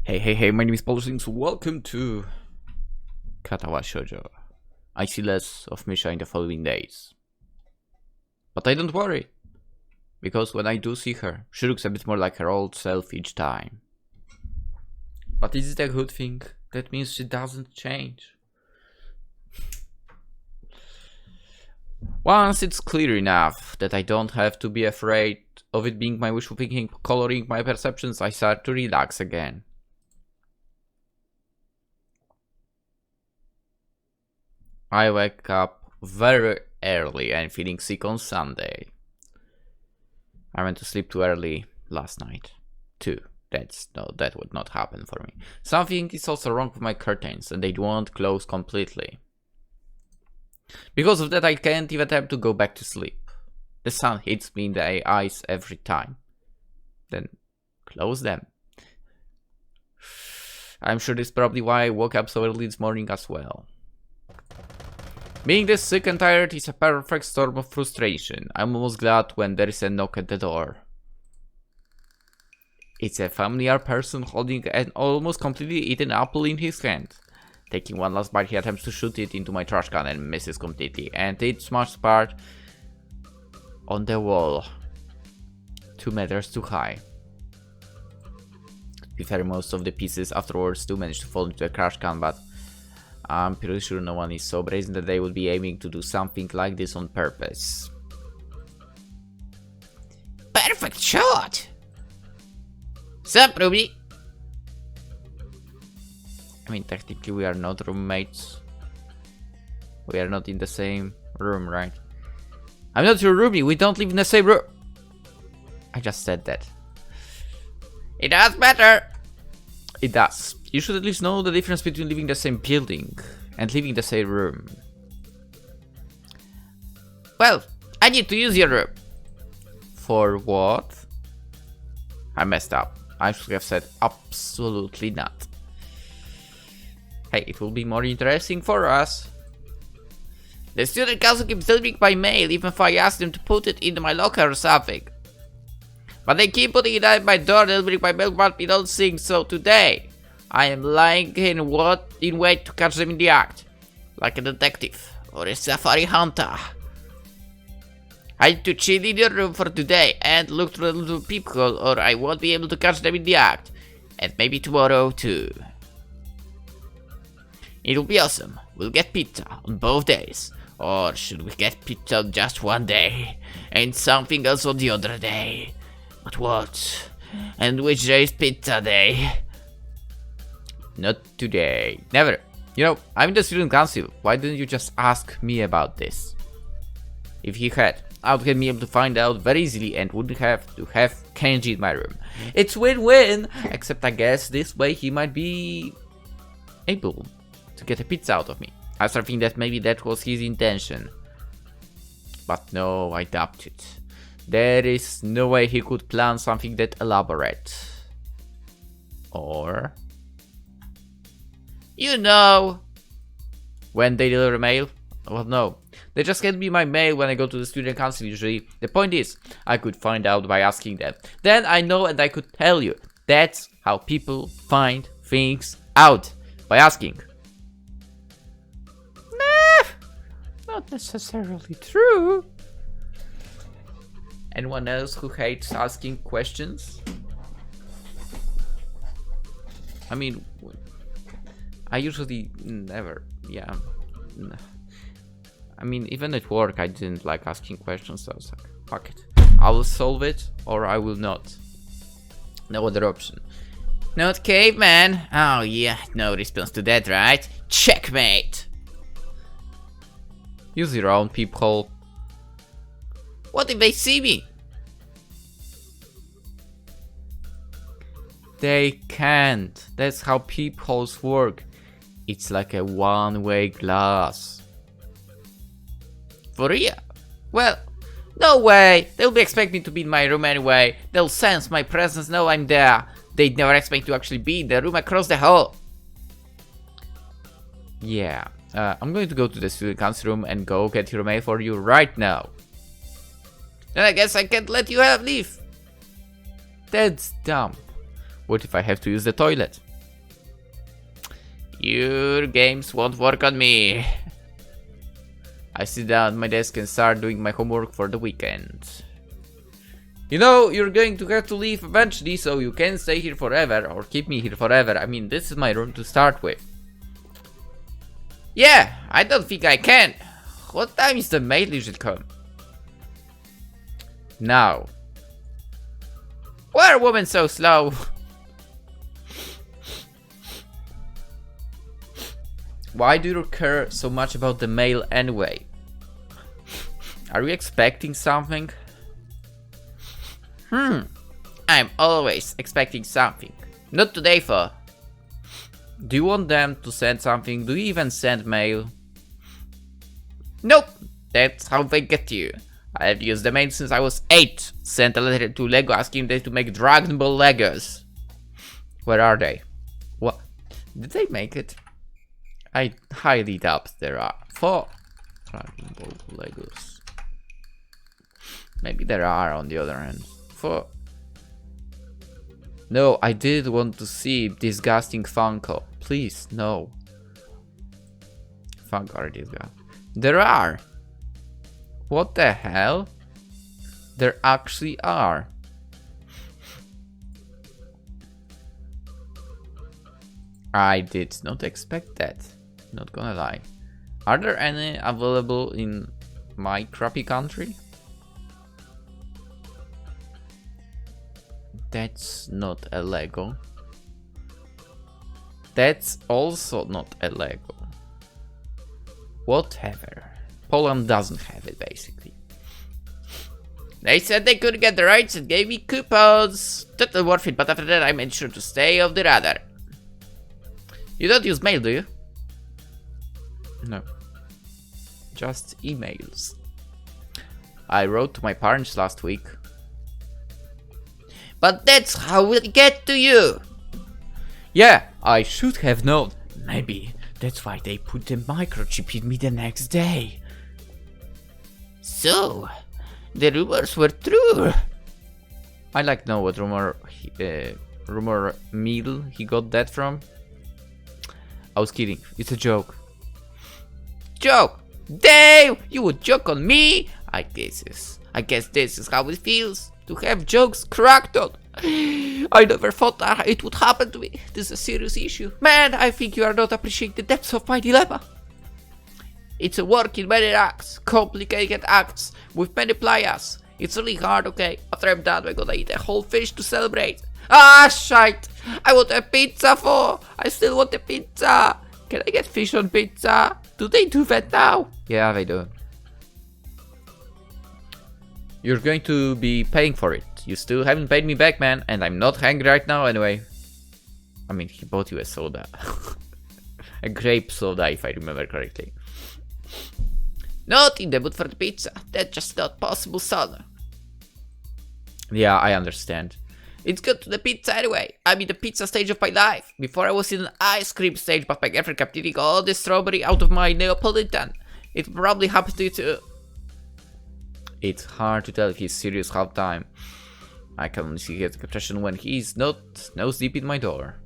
Hey, my name is PolishLynx. Welcome to Katawa Shoujo. I see less of Misha in the following days. But I don't worry, because when I do see her, she looks a bit more like her old self each time. But is it a good thing? That means she doesn't change. Once it's clear enough that I don't have to be afraid of it being my wishful thinking coloring my perceptions, I start to relax again. I wake up very early and feeling sick on Sunday. I went to sleep too early last night, too. That would not happen for me. Something is also wrong with my curtains, and they won't close completely. Because of that, I can't even attempt to go back to sleep. The sun hits me in the eyes every time. Then close them. I'm sure this is probably why I woke up so early this morning as well. Being this sick and tired is a perfect storm of frustration. I'm almost glad when there is a knock at the door. It's a familiar person holding an almost completely eaten apple in his hand. Taking one last bite, he attempts to shoot it into my trash can and misses completely, and it smashes apart on the wall, 2 meters too high. To be fair, most of the pieces afterwards do manage to fall into the trash can, but I'm pretty sure no one is so brazen that they would be aiming to do something like this on purpose. Perfect shot! Sup, Ruby? I mean, technically we are not roommates. We are not in the same room, right? I'm not your Ruby, we don't live in the same room. I just said that. It does matter. It does. You should at least know the difference between living in the same building and living in the same room. Well, I need to use your room. For what? I messed up. I should have said absolutely not. Hey, it will be more interesting for us. The student council keeps delivering by mail even if I ask them to put it into my locker or something. But they keep putting it at my door, delivering by mail, but we don't think so today. I am lying in wait to catch them in the act. Like a detective or a safari hunter. I need to chill in your room for today and look through the little peephole, or I won't be able to catch them in the act. And maybe tomorrow too. It'll be awesome. We'll get pizza on both days. Or should we get pizza on just one day and something else on the other day? But what? And which day is pizza day? Not today. Never. You know, I'm in the student council. Why didn't you just ask me about this? If he had, I would have been able to find out very easily and wouldn't have to have Kenji in my room. It's win-win! Except I guess this way he might be able to get a pizza out of me. I start thinking that maybe that was his intention. But no, I doubt it. There is no way he could plan something that elaborate. Or... you know... when they deliver mail? Well, no. They just hand me my mail when I go to the student council usually. The point is, I could find out by asking them. Then I know and I could tell you. That's how people find things out. By asking. Nah, not necessarily true. Anyone else who hates asking questions? I mean, I usually never, yeah. I mean, even at work, I didn't like asking questions, so I was like, fuck it. I will solve it, or I will not. No other option. Not caveman. Oh yeah, no response to that, right? Checkmate. Use your own peephole. What if they see me? They can't. That's how peepholes work. It's like a one-way glass. For real? Well, no way. They'll be expecting me to be in my room anyway. They'll sense my presence, know I'm there. They'd never expect to actually be in the room across the hall. Yeah, I'm going to go to the student council room and go get your mail for you right now. Then I guess I can't let you leave. That's dumb. What if I have to use the toilet? Your games won't work on me. I sit down at my desk and start doing my homework for the weekend. You know, you're going to have to leave eventually, so you can't stay here forever or keep me here forever. I mean, this is my room to start with. Yeah, I don't think I can. What time is the mail usually come? Now. Why are women so slow? Why do you care so much about the mail anyway? Are you expecting something? I'm always expecting something. Not today, though. Do you want them to send something? Do you even send mail? Nope. That's how they get you. I've used the mail since I was 8. Sent a letter to Lego asking them to make Dragon Ball Legos. Where are they? What? Did they make it? I highly doubt there are 4 Dragon Ball Legos. Maybe there are on the other end. 4. No, I did want to see disgusting Funko. Please, no. Funko are disgusting. There are. What the hell? There actually are. I did not expect that. Not gonna lie. Are there any available in my crappy country? That's not a Lego. That's also not a Lego. Whatever. Poland doesn't have it, basically. They said they couldn't get the rights and gave me coupons. Totally worth it, but after that I made sure to stay off the radar. You don't use mail, do you? No. Just emails. I wrote to my parents last week. But that's how we get to you. Yeah, I should have known. Maybe that's why they put the microchip in me the next day. So, the rumors were true. I like know what rumor mill he got that from. I was kidding. It's a joke. Joke? Dave, you would joke on me? I guess this is how it feels to have jokes cracked on. I never thought that it would happen to me. This is a serious issue. Man, I think you are not appreciating the depths of my dilemma. It's a work in many acts, complicated acts, with many players. It's really hard, okay? After I'm done, we're gonna eat a whole fish to celebrate. Ah, shite! I want a pizza I still want a pizza! Can I get fish on pizza? Do they do that now? Yeah, they do. You're going to be paying for it. You still haven't paid me back, man, and I'm not hungry right now anyway. I mean, he bought you a soda. A grape soda, if I remember correctly. Not in the mood for the pizza. That's just not possible, son. Yeah, I understand. It's good to the pizza anyway. I'm in the pizza stage of my life. Before I was in an ice cream stage, but my girlfriend kept eating all the strawberry out of my Neapolitan. It probably happened to you too. It's hard to tell if he's serious half time. I can only see his expression when he's not nose deep in my door.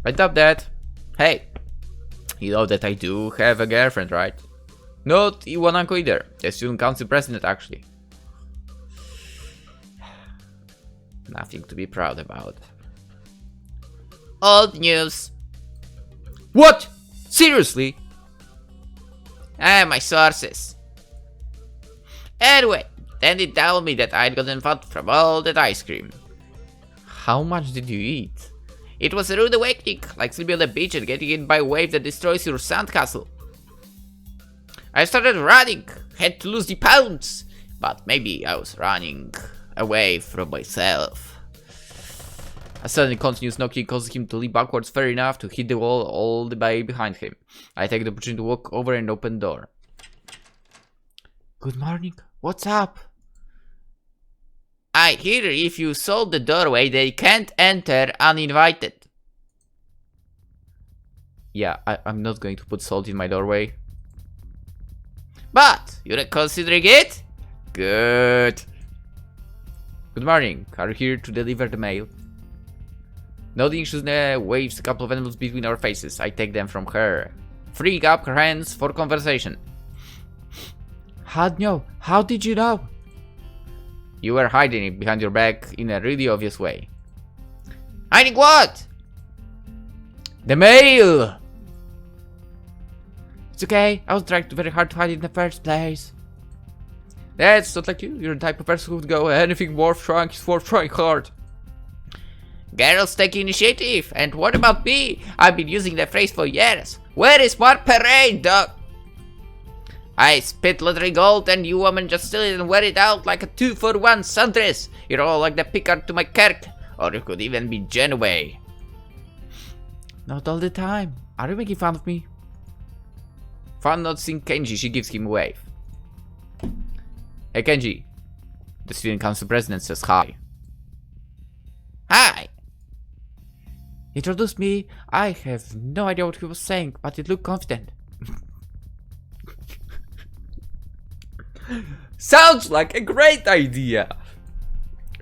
I doubt that. Hey, you know that I do have a girlfriend, right? Not Iwanako either. The student council president, actually. Nothing to be proud about. Old news. What? Seriously? My sources. Anyway, then they told me that I'd gotten fat from all that ice cream. How much did you eat? It was a rude awakening, like sleeping on the beach and getting hit by a wave that destroys your sandcastle. I started running, had to lose the pounds, but maybe I was running away from myself. I suddenly continues knocking, causing him to leap backwards far enough to hit the wall all the way behind him. I take the opportunity to walk over and open the door. Good morning. What's up? I hear if you sold the doorway, they can't enter uninvited. Yeah, I'm not going to put salt in my doorway. But you're considering it? Good. Good morning. Are you here to deliver the mail? Nodding, Shizune waves a couple of envelopes between our faces. I take them from her, freeing up her hands for conversation. How did you know? You were hiding it behind your back in a really obvious way. Hiding what? The mail! It's okay, I was trying very hard to hide it in the first place. That's not like you. You're the type of person who would go anything worth trying is worth trying hard. Girls take initiative, and what about me? I've been using that phrase for years. Where is more parade, dog? I spit lottery gold and you women just steal it and wear it out like a 2-for-1 sundress. You're all like the Picard to my Kirk. Or you could even be Genway. Not all the time. Are you making fun of me? Fun not seeing Kenji, she gives him a wave. Hey Kenji. The student council president says hi. Hi. He introduced me. I have no idea what he was saying, but it looked confident. Sounds like a great idea.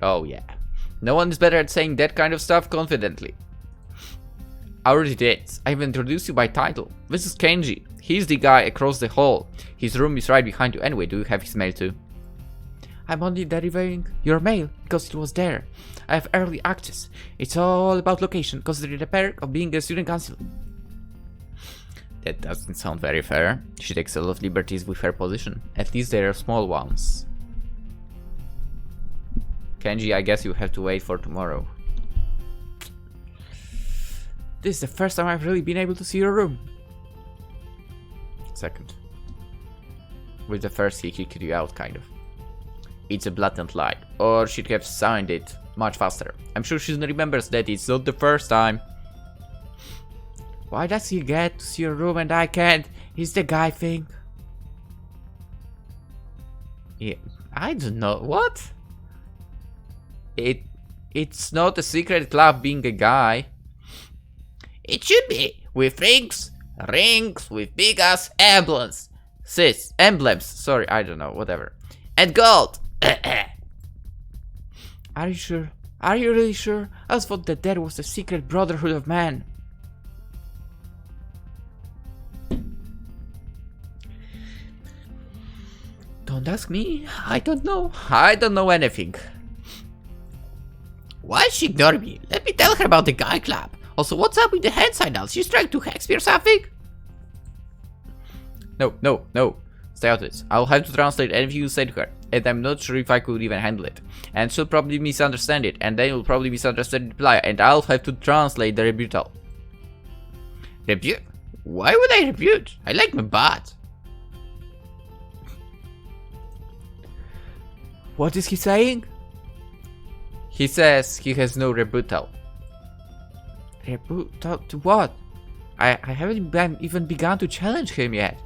Oh yeah. No one is better at saying that kind of stuff confidently. I already did. I've introduced you by title. This is Kenji. He's the guy across the hall. His room is right behind you anyway. Do you have his mail too? I'm only delivering your mail because it was there. I have early access. It's all about location, considering the perk of being a student council. That doesn't sound very fair. She takes a lot of liberties with her position. At least they are small ones. Kenji, I guess you have to wait for tomorrow. This is the first time I've really been able to see your room. Second. With the first he kicked you out, kind of. It's a blatant lie. Or she'd have signed it much faster. I'm sure she remembers that it's not the first time. Why does he get to see your room and I can't? Is the guy thing? Yeah, I don't know. What? It's not a secret club being a guy. It should be. With rings with big ass emblems. Emblems. Sorry, I don't know. Whatever. And gold. Are you sure? Are you really sure? I thought that there was a secret brotherhood of man. Don't ask me. I don't know. I don't know anything. Why is she ignoring me? Let me tell her about the guy club. Also, what's up with the hand signals? She's trying to hex me or something? No. Stay out of this. I'll have to translate anything you say to her. And I'm not sure if I could even handle it. And she'll probably misunderstand it. And then you'll probably misunderstand the reply. And I'll have to translate the rebuttal. Rebut? Why would I rebut? I like my butt. What is he saying? He says he has no rebuttal. Rebuttal to what? I haven't even begun to challenge him yet.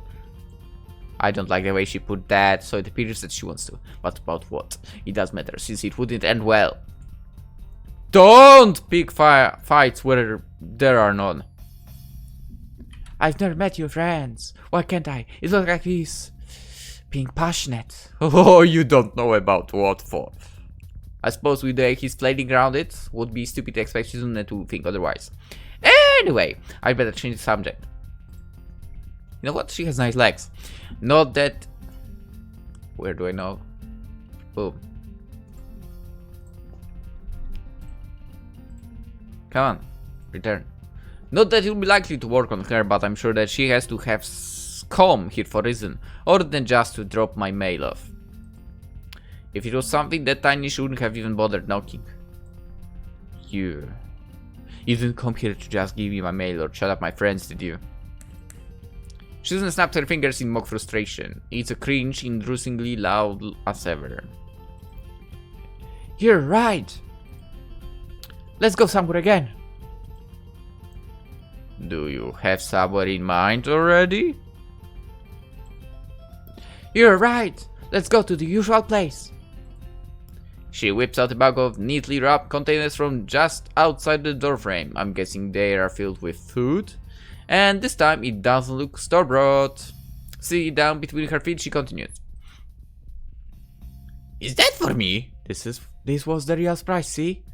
I don't like the way she put that, so it appears that she wants to. But about what? It does matter, since it wouldn't end well. Don't pick fights where there are none. I've never met your friends. Why can't I? It looks like he's being passionate. Oh, you don't know about what for. I suppose with the way he's playing around it, would be stupid to expect Shizune to think otherwise. Anyway, I better change the subject. You know what? She has nice legs. Not that... Where do I know? Boom. Come on. Return. Not that you'll be likely to work on her, but I'm sure that she has to have come here for a reason, other than just to drop my mail off. If it was something that tiny, she wouldn't have even bothered knocking. You didn't come here to just give me my mail or shut up my friends, did you? Shizune snapped her fingers in mock frustration. It's a cringe, inducingly loud as ever. You're right. Let's go somewhere again. Do you have somewhere in mind already? You're right. Let's go to the usual place. She whips out a bag of neatly wrapped containers from just outside the doorframe. I'm guessing they are filled with food. And this time it doesn't look store-bought. Sitting down between her feet, she continues. Is that for me? This was the real surprise, see?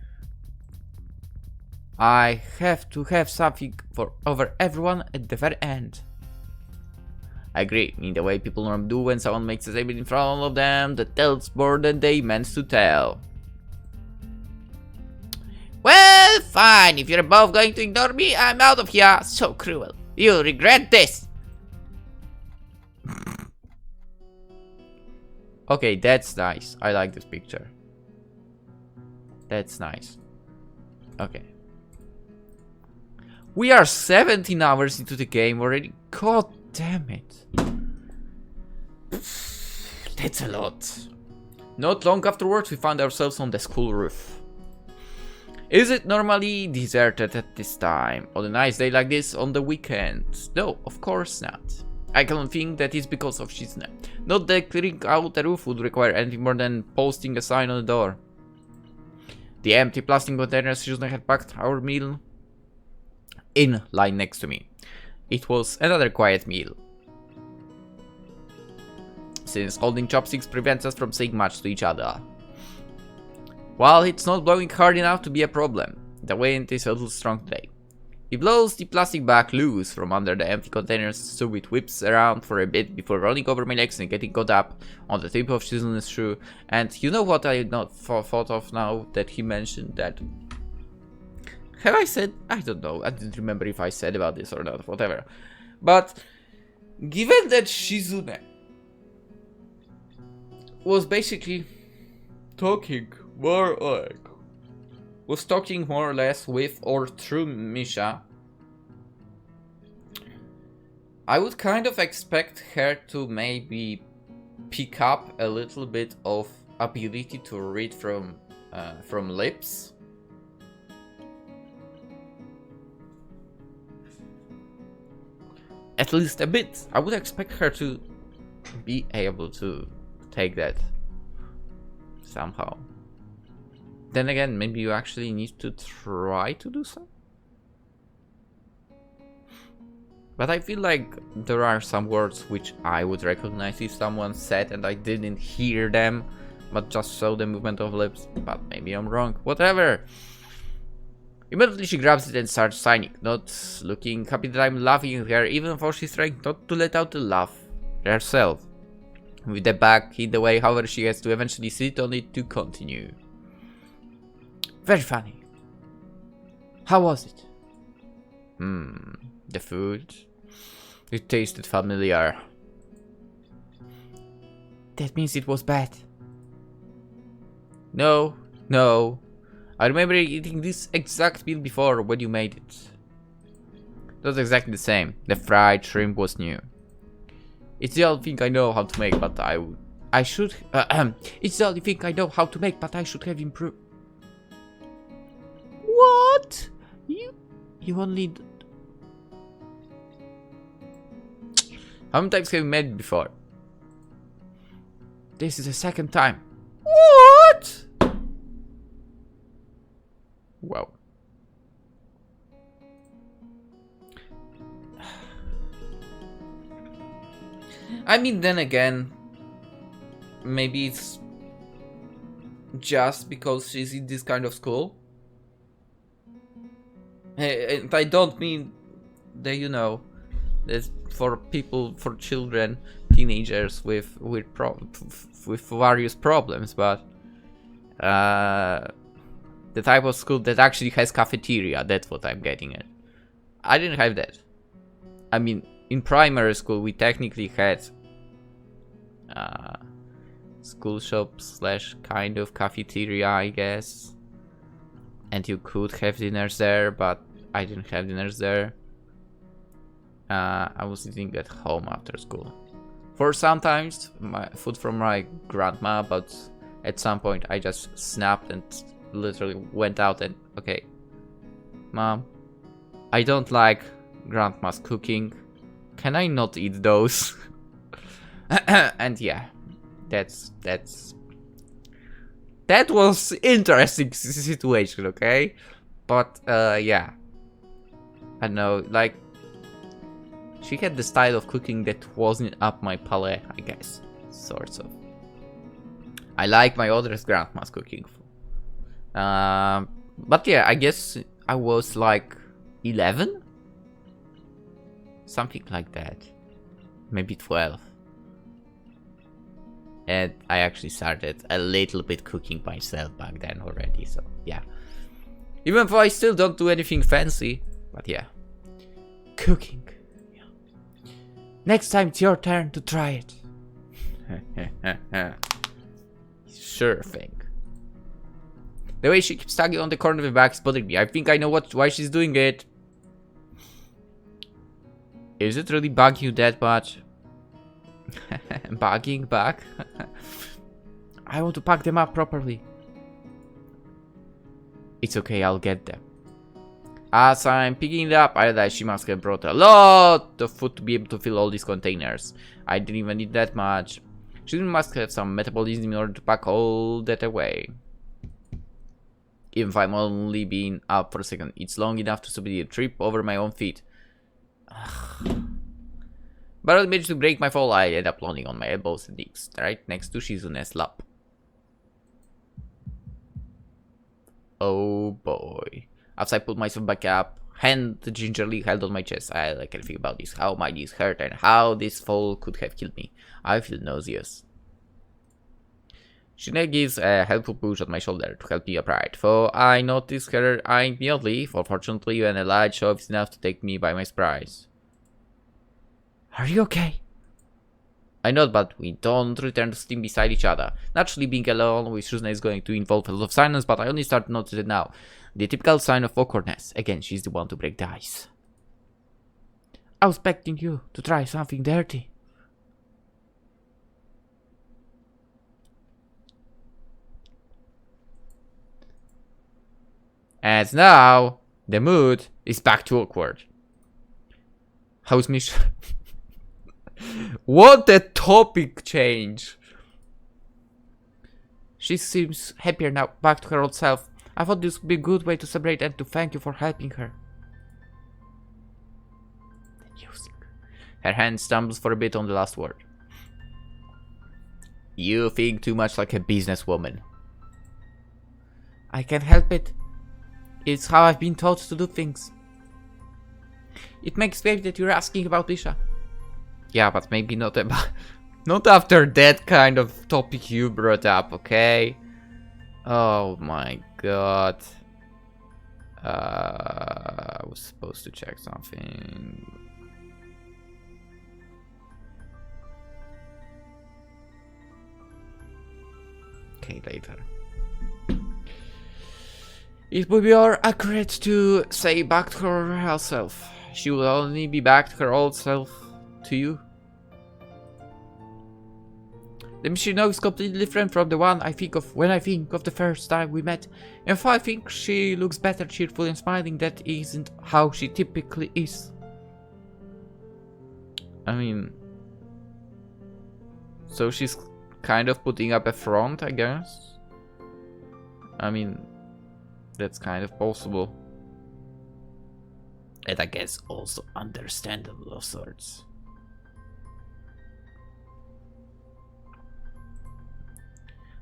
I have to have something for over everyone at the very end. I agree, in the way people normally do when someone makes a statement in front of them that tells more than they meant to tell. Well, fine, if you're both going to ignore me, I'm out of here. So cruel. You'll regret this. Okay, that's nice. I like this picture. That's nice. Okay. We are 17 hours into the game already. God damn it. That's a lot. Not long afterwards, we found ourselves on the school roof. Is it normally deserted at this time? On a nice day like this on the weekend? No, of course not. I cannot think that it's because of Shizune. Not that clearing out the roof would require anything more than posting a sign on the door. The empty plastic containers Shizune had packed our meal in line next to me. It was another quiet meal, since holding chopsticks prevents us from saying much to each other. While it's not blowing hard enough to be a problem, the wind is a little strong today. It blows the plastic bag loose from under the empty containers, so it whips around for a bit before rolling over my legs and getting caught up on the tip of Shizune's shoe. And you know what I not thought of now that he mentioned that? Have I said? I don't know. I didn't remember if I said about this or not. Whatever. But given that Shizune was basically talking more or less with or through Misha, I would kind of expect her to maybe pick up a little bit of ability to read from lips. At least a bit. I would expect her to be able to take that somehow. Then again, maybe you actually need to try to do so. But I feel like there are some words which I would recognize if someone said and I didn't hear them, but just saw the movement of lips. But maybe I'm wrong. Whatever. Immediately she grabs it and starts signing, not looking happy that I'm laughing at her, even though she's trying not to let out the laugh herself. With the bag in the way, however, she has to eventually sit on it to continue. Very funny. How was it? The food. It tasted familiar. That means it was bad. No. I remember eating this exact meal before when you made it. It was exactly the same. The fried shrimp was new. It's the only thing I know how to make, but I should. It's the only thing I know how to make, but I should have improved. What? You only. How many times have you made it before? This is the second time. What? Wow. I mean, then again, maybe it's just because she's in this kind of school. And I don't mean that, you know, that's for people, for children, teenagers with various problems, but the type of school that actually has cafeteria, that's what I'm getting at. I didn't have that. I mean, in primary school, we technically had school shop / kind of cafeteria, I guess. And you could have dinners there, but I didn't have dinners there. I was eating at home after school. For sometimes, my food from my grandma, but at some point I just snapped and literally went out and, okay, Mom, I don't like grandma's cooking. Can I not eat those? And yeah, that was interesting situation, okay? But yeah, I know, like, she had the style of cooking that wasn't up my palate, I guess, sorts of. I like my other grandma's cooking. But yeah, I guess I was like 11? Something like that. Maybe 12. And I actually started a little bit cooking myself back then already, so yeah. Even though I still don't do anything fancy, but yeah. Cooking. Yeah. Next time it's your turn to try it. Sure thing. The way she keeps tugging on the corner of the back is bothering me. I think I know why she's doing it. Is it really bugging you that much? Bugging back? I want to pack them up properly. It's okay, I'll get them. As I'm picking it up, I realize she must have brought a lot of food to be able to fill all these containers. I didn't even need that much. She must have some metabolism in order to pack all that away. Even if I'm only being up for a second, it's long enough to simply trip over my own feet. But I managed to break my fall. I end up landing on my elbows and knees, right next to Shizune's lap. Oh boy. As I put myself back up, hand gingerly held on my chest. I can think about this, how my knees hurt and how this fall could have killed me. I feel nauseous. Shizune gives a helpful push on my shoulder to help me upright, for I notice her eyeing me oddly, for fortunately when a light show is enough to take me by my surprise. Are you okay? I nod, but we don't return to sitting beside each other. Naturally, being alone with Shizune is going to involve a lot of silence, but I only start to notice it now. The typical sign of awkwardness. Again, she's the one to break the ice. I was expecting you to try something dirty. And now, the mood is back to awkward. How's Mish? What a topic change! She seems happier now, back to her old self. I thought this would be a good way to celebrate and to thank you for helping her. Her hand stumbles for a bit on the last word. You think too much like a businesswoman. I can't help it. It's how I've been taught to do things. It makes sense that you're asking about Lisha. Yeah, but maybe not about... Not after that kind of topic you brought up, okay? Oh my god. I was supposed to check something. Okay, later. It would be more accurate to say back to her old self. She will only be back to her old self to you. The machine now is completely different from the one I think of when I think of the first time we met. And if I think she looks better, cheerful and smiling, that isn't how she typically is. I mean... So she's kind of putting up a front, I guess? I mean... That's kind of possible. And I guess also understandable of sorts.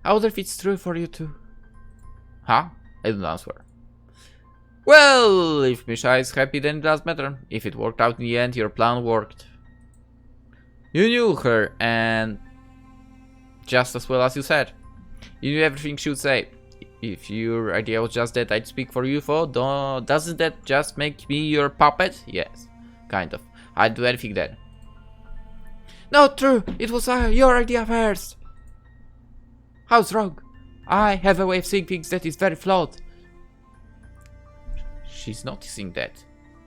I wonder if it's true for you too. Huh? I don't answer. Well, if Misha is happy, then it does matter. If it worked out in the end, your plan worked. You knew her, and just as well as you said. You knew everything she would say. If your idea was just that I'd speak for you for, doesn't that just make me your puppet? Yes, kind of. I'd do anything then. No, true. It was your idea first. How's wrong? I have a way of seeing things that is very flawed. She's noticing that.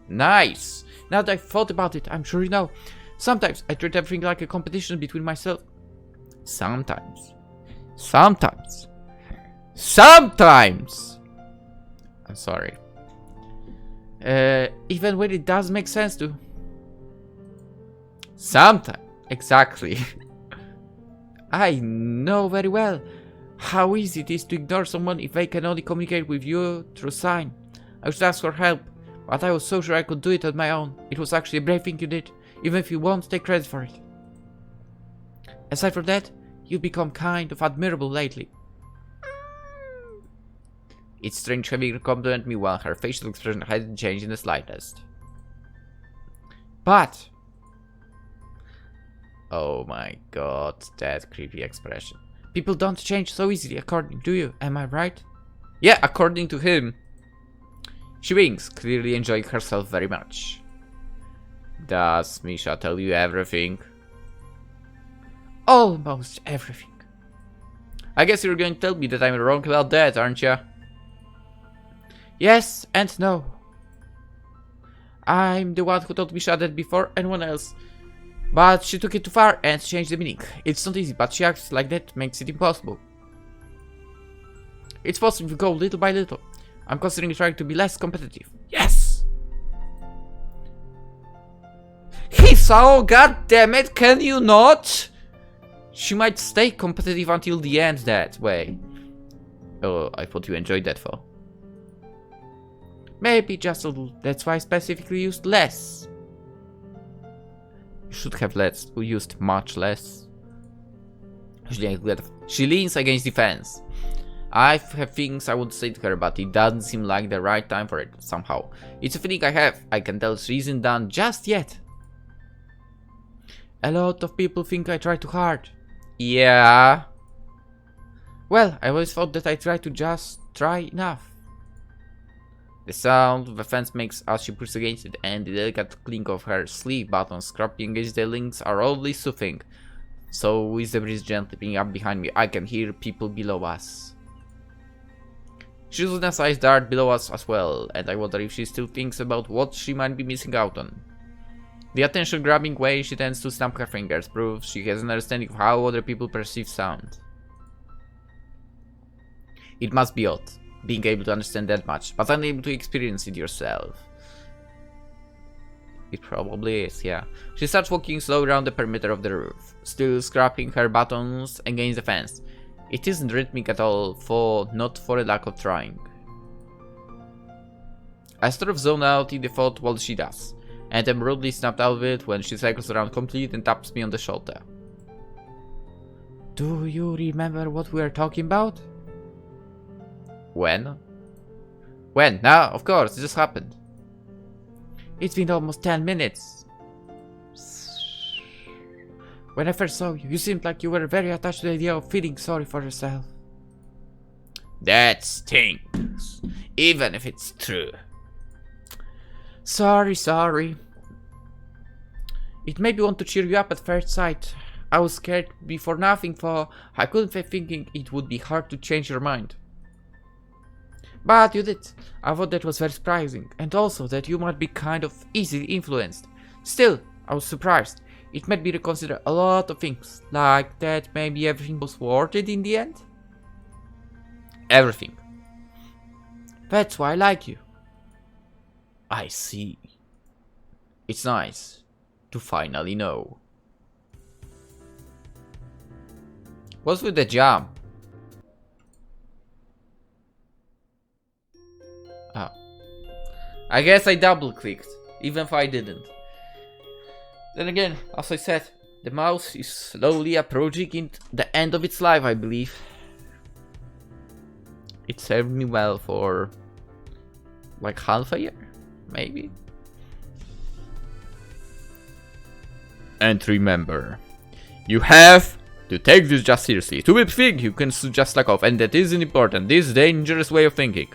Nice. Now that I've thought about it, I'm sure you know. Sometimes I treat everything like a competition between myself. Sometimes. Sometimes. Sometimes! I'm sorry. Even when it does make sense to. Sometimes. Exactly. I know very well how easy it is to ignore someone if they can only communicate with you through sign. I should ask for help, but I was so sure I could do it on my own. It was actually a brave thing you did, even if you won't take credit for it. Aside from that, you've become kind of admirable lately. It's strange having her compliment me while her facial expression hadn't changed in the slightest. But... oh my god, that creepy expression. People don't change so easily according to you, am I right? Yeah, according to him. She winks, clearly enjoying herself very much. Does Misha tell you everything? Almost everything. I guess you're going to tell me that I'm wrong about that, aren't you? Yes and no. I'm the one who told Misha that before anyone else. But she took it too far and changed the meaning. It's not easy, but she acts like that makes it impossible. It's possible to go little by little. I'm considering trying to be less competitive. Yes! Hisao, goddammit, can you not? She might stay competitive until the end that way. Oh, I thought you enjoyed that though. Maybe just a little. That's why I specifically used less. You should have used much less. She leans against the fence. I have things I would say to her, but it doesn't seem like the right time for it, somehow. It's a feeling I have. I can tell she isn't done just yet. A lot of people think I try too hard. Yeah. Well, I always thought that I tried to just try enough. The sound of the fence makes as she pushes against it, and the delicate clink of her sleeve buttons scraping against the links are oddly soothing. So is the breeze gently picking up behind me. I can hear people below us. Shizune's eyes dart below us as well, and I wonder if she still thinks about what she might be missing out on. The attention-grabbing way she tends to snap her fingers proves she has an understanding of how other people perceive sound. It must be odd, being able to understand that much, but unable to experience it yourself. It probably is, yeah. She starts walking slowly around the perimeter of the roof, still scraping her buttons against the fence. It isn't rhythmic at all, not for a lack of trying. I sort of zone out in the thought while she does, and am rudely snapped out of it when she cycles around complete and taps me on the shoulder. Do you remember what we were talking about? When? When? Now, of course, it just happened. It's been almost 10 minutes. When I first saw you, you seemed like you were very attached to the idea of feeling sorry for yourself. That stinks, even if it's true. Sorry. It made me want to cheer you up at first sight. I was scared before nothing, for I couldn't help thinking it would be hard to change your mind. But you did. I thought that was very surprising, and also that you might be kind of easily influenced. Still, I was surprised. It made me reconsider a lot of things, like that maybe everything was worth it in the end. Everything. That's why I like you. I see. It's nice to finally know. What's with the jump? Oh. I guess I double clicked, even if I didn't. Then again, as I said, the mouse is slowly approaching the end of its life, I believe. It served me well for like half a year, maybe. And remember, you have to take this just seriously. To be big, you can just slack off, and that isn't important. This is a dangerous way of thinking.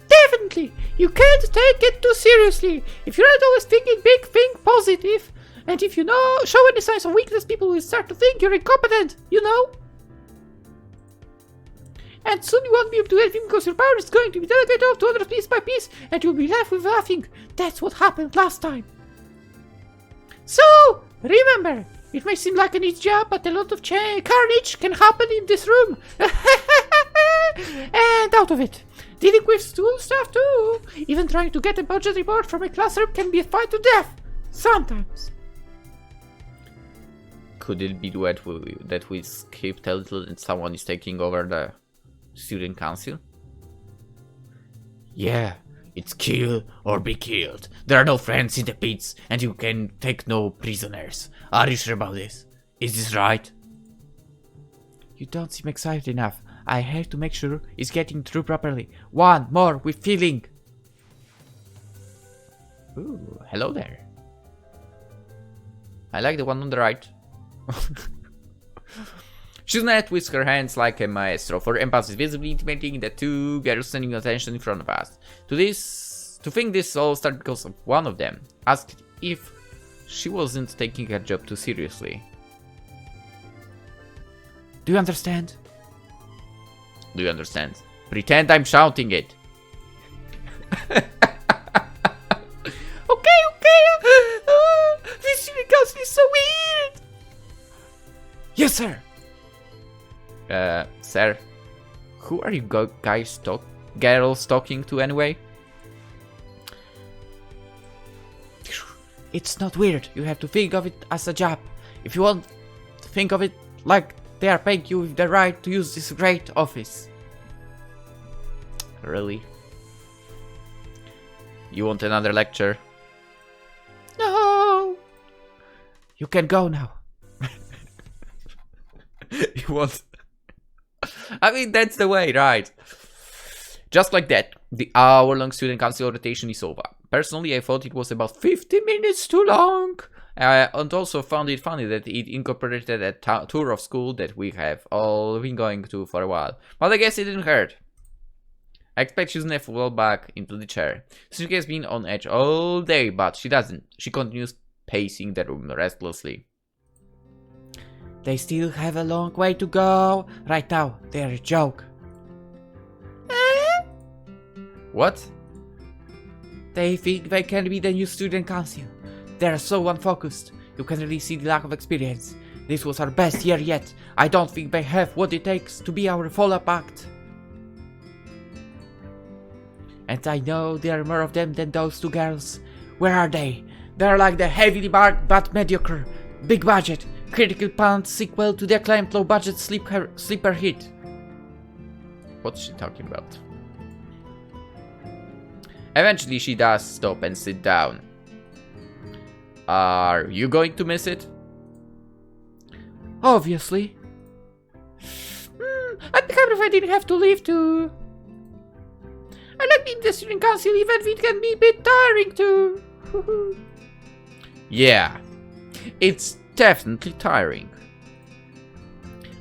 Definitely, you can't take it too seriously. If you're not always thinking big, think positive. And if you show any signs of weakness, people will start to think you're incompetent, you know? And soon you won't be able to do anything because your power is going to be delegated off to others piece by piece, and you'll be left with nothing. That's what happened last time. So, remember, it may seem like an easy job, but a lot of carnage can happen in this room. And out of it. Dealing with school stuff too. Even trying to get a budget report from a classroom can be a fight to death. Sometimes. Could it be that we skipped a little and someone is taking over the student council? Yeah, it's kill or be killed. There are no friends in the pits, and you can take no prisoners. Are you sure about this? Is this right? You don't seem excited enough. I have to make sure it's getting through properly. One more with feeling. Ooh, hello there. I like the one on the right. Shizune twists her hands like a maestro, for emphasis visibly intimating the two girls standing attention in front of us. To think this all started because of one of them asked if she wasn't taking her job too seriously. Do you understand? Do you understand? Pretend I'm shouting it. This counts me so weird. Yes, sir. Sir, who are you girls talking to anyway? It's not weird. You have to think of it as a job. If you want to think of it like they are paying you with the right to use this great office. Really? You want another lecture? No! You can go now. You want... I mean, that's the way, right? Just like that, the hour-long student council rotation is over. Personally, I thought it was about 50 minutes too long. And also found it funny that it incorporated a tour of school that we have all been going to for a while. But I guess it didn't hurt. I expect Shizune to fall back into the chair. She has been on edge all day, but she doesn't. She continues pacing the room restlessly. They still have a long way to go. Right now, they're a joke. What? They think they can be the new student council. They're so unfocused. You can really see the lack of experience. This was our best year yet. I don't think they have what it takes to be our follow-up act. And I know there are more of them than those two girls. Where are they? They're like the heavily marked but mediocre, big budget, critical punt sequel to the acclaimed low budget sleeper hit. What's she talking about? Eventually she does stop and sit down. Are you going to miss it? Obviously. I'd be happy if I didn't have to leave too. I like being the student council even if it can be a bit tiring too. Yeah, it's definitely tiring.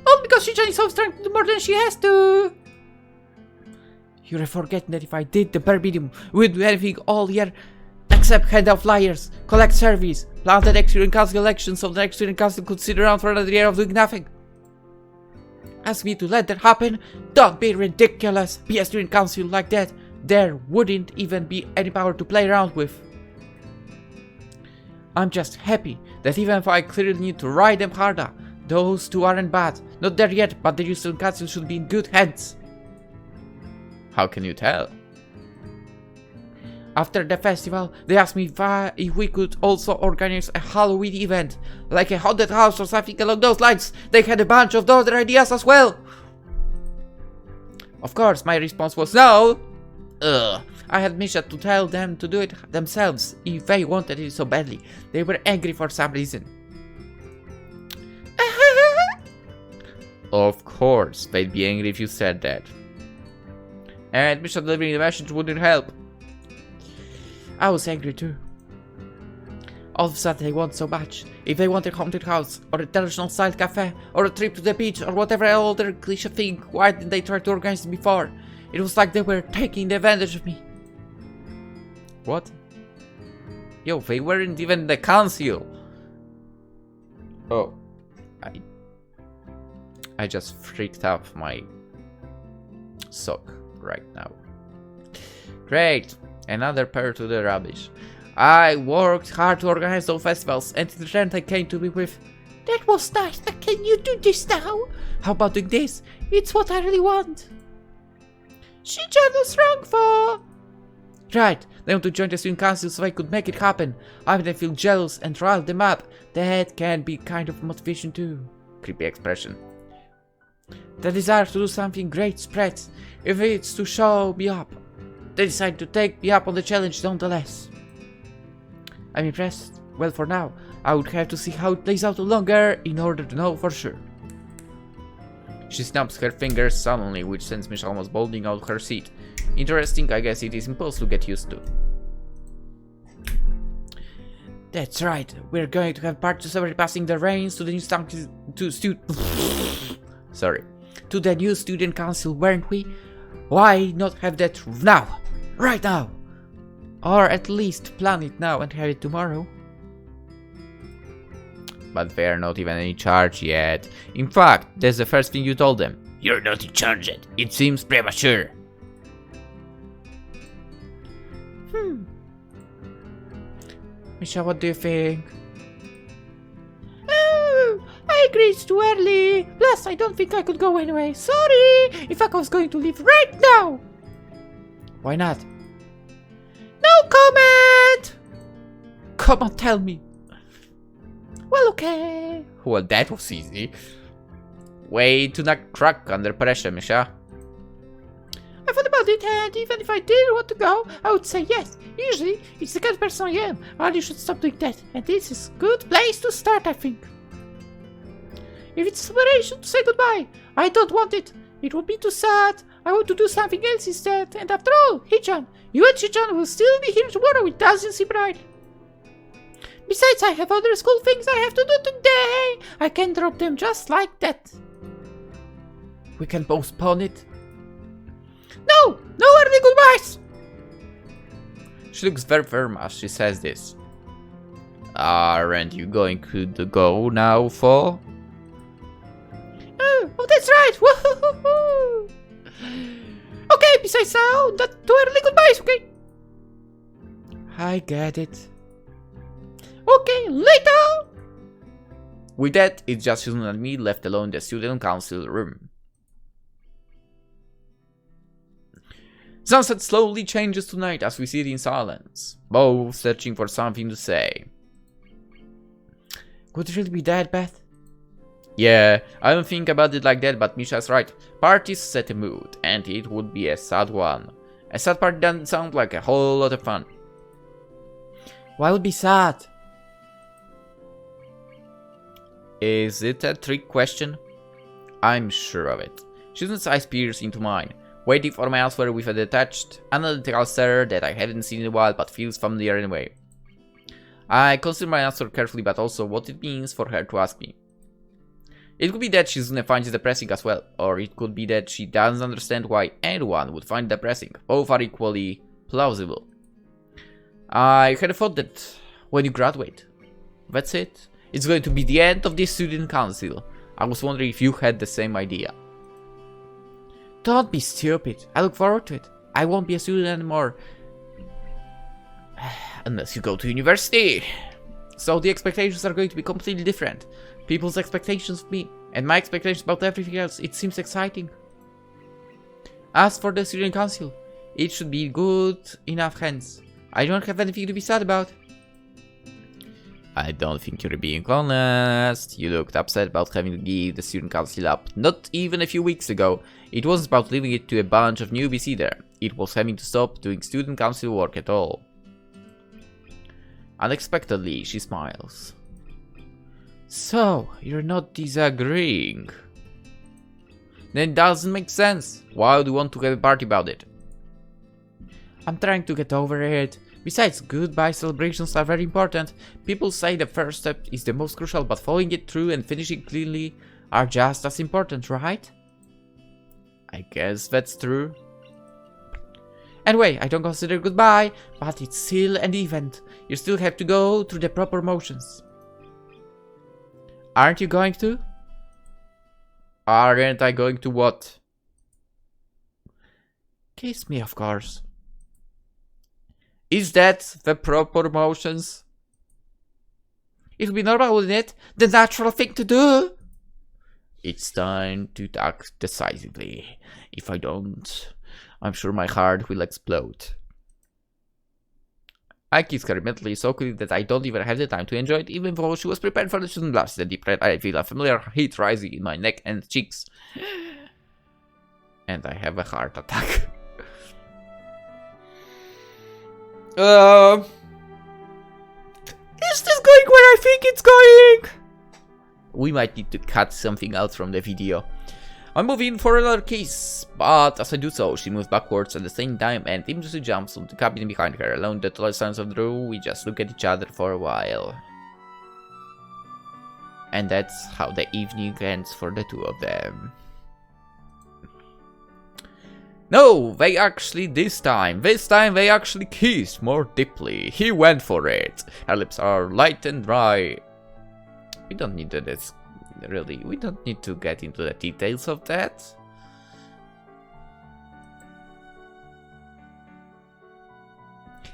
All because Shizune is so strong to do more than she has to. You're forgetting that if I did the bare minimum, we'd do anything all year except hand out flyers, collect surveys, plan the next student council election so the next student council could sit around for another year of doing nothing. Ask me to let that happen? Don't be ridiculous. Be a student council like that. There wouldn't even be any power to play around with. I'm just happy that even if I clearly need to ride them harder, those two aren't bad. Not there yet, but the new student council should be in good hands. How can you tell? After the festival, they asked me if we could also organize a Halloween event, like a haunted house or something along those lines. They had a bunch of other ideas as well. Of course, my response was no. I had Misha to tell them to do it themselves if they wanted it so badly. They were angry for some reason. Of course, they'd be angry if you said that. And Misha delivering the message wouldn't help. I was angry too. All of a sudden they want so much. If they want a haunted house, or a traditional style cafe, or a trip to the beach, or whatever other cliche thing, why didn't they try to organize it before? It was like they were taking advantage of me. What? Yo, they weren't even the council. Oh. I just freaked out my sock right now. Great. Another pair to the rubbish. I worked hard to organize those festivals, and in the end I came to me with, that was nice, but can you do this now? How about doing this? It's what I really want. She just wrong for. Right, they want to join the student council so I could make it happen. I made them feel jealous and rile them up. That can be kind of motivation too. Creepy expression. The desire to do something great spreads, if it's to show me up. They decide to take me up on the challenge nonetheless. I'm impressed. Well, for now, I would have to see how it plays out longer in order to know for sure. She snaps her fingers suddenly, which sends Misha almost bolting out her seat. Interesting, I guess it is impossible to get used to. That's right, we're going to have party to celebrate passing the reins to the new to the new student council, weren't we? Why not have that now? Right now! Or at least plan it now and have it tomorrow. But they're not even in charge yet. In fact, that's the first thing you told them. You're not in charge yet. It seems premature. Misha, what do you think? Oh, I agree it's too early. Plus, I don't think I could go anyway. Sorry, if I was going to leave right now. Why not? No comment! Come on, tell me. Well, okay. Well, that was easy. Way to not crack under pressure, Misha. I thought about it, and even if I didn't want to go, I would say yes. Usually, it's the kind of person I am. I really should stop doing that, and this is a good place to start, I think. If it's separation to say goodbye, I don't want it. It would be too sad. I want to do something else instead, and after all, Hichan, you and Hichan will still be here tomorrow, it doesn't seem right. Besides, I have other school things I have to do today. I can't drop them just like that. We can postpone it. No! No early goodbyes! She looks very firm as she says this. Aren't you going to go now, Fo? Oh, that's right! Woohoo! Okay, besides now, not too early goodbyes, okay? I get it. Okay, later! With that, it's just Shizune and me left alone in the student council room. Sunset slowly changes to night as we sit in silence, both searching for something to say. Could it really be that bad? Yeah, I don't think about it like that, but Misha's right. Parties set a mood, and it would be a sad one. A sad party doesn't sound like a whole lot of fun. Why would be sad? Is it a trick question? I'm sure of it. Shizune's eyes pierce into mine, waiting for my answer with a detached, analytical stare that I haven't seen in a while but feels familiar anyway. I consider my answer carefully, but also what it means for her to ask me. It could be that Shizune finds it depressing as well, or it could be that she doesn't understand why anyone would find it depressing. Both are equally plausible. I had a thought that when you graduate, that's it. It's going to be the end of this student council. I was wondering if you had the same idea. Don't be stupid. I look forward to it. I won't be a student anymore. Unless you go to university. So the expectations are going to be completely different. People's expectations of me and my expectations about everything else. It seems exciting. As for the student council, it should be good enough hands. I don't have anything to be sad about. I don't think you're being honest. You looked upset about having to give the student council up not even a few weeks ago. It wasn't about leaving it to a bunch of newbies either. It was having to stop doing student council work at all. Unexpectedly, she smiles. So, you're not disagreeing? Then it doesn't make sense. Why would you want to have a party about it? I'm trying to get over it. Besides, goodbye celebrations are very important. People say the first step is the most crucial, but following it through and finishing cleanly are just as important, right? I guess that's true. Anyway, I don't consider goodbye, but it's still an event. You still have to go through the proper motions. Aren't you going to? Aren't I going to what? Kiss me, of course. Is that the proper motions? It'll be normal, wouldn't it? The natural thing to do. It's time to act decisively. If I don't, I'm sure my heart will explode. I kiss her mentally so quickly that I don't even have the time to enjoy it, even though she was prepared for the sudden blast. The deep red, I feel a familiar heat rising in my neck and cheeks. And I have a heart attack. Is this going where I think it's going? We might need to cut something out from the video. I move in for another kiss, but as I do so, she moves backwards at the same time and immediately jumps on the cabin behind her. Alone the total silence of the room, we just look at each other for a while. And that's how the evening ends for the two of them. No, they actually, this time they actually kissed more deeply. He went for it. Her lips are light and dry. We don't need this. Really, we don't need to get into the details of that.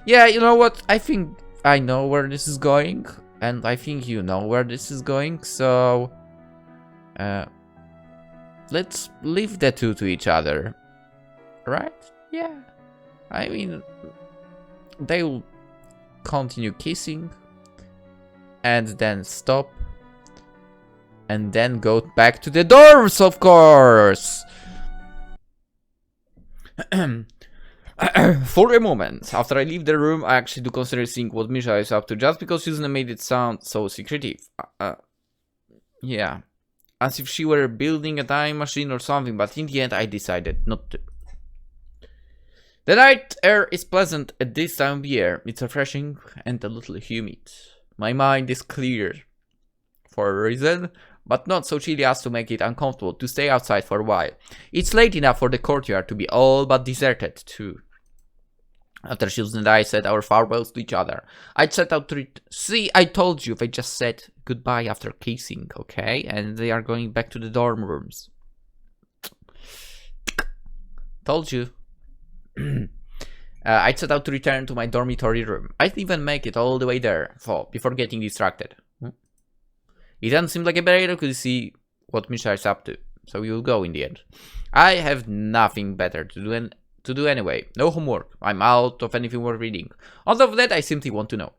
Yeah, you know what? I think I know where this is going, and I think you know where this is going, so let's leave the two to each other. Right? Yeah. I mean, they'll continue kissing and then stop. And then go back to the dorms, of course! For a moment, after I leave the room, I actually do consider seeing what Misha is up to, just because Shizune made it sound so secretive. Yeah. As if she were building a time machine or something, but in the end I decided not to. The night air is pleasant at this time of year. It's refreshing and a little humid. My mind is clear. For a reason, but not so chilly as to make it uncomfortable to stay outside for a while. It's late enough for the courtyard to be all but deserted, too. After Shizune and I said our farewells to each other, I'd set out to see, I told you, they just said goodbye after kissing, okay? And they are going back to the dorm rooms. Told you. I'd set out to return to my dormitory room. I'd even make it all the way there, before getting distracted. It doesn't seem like a bad idea to see what Misha is up to, so we will go in the end. I have nothing better to do anyway. No homework. I'm out of anything worth reading. On top of that, I simply want to know.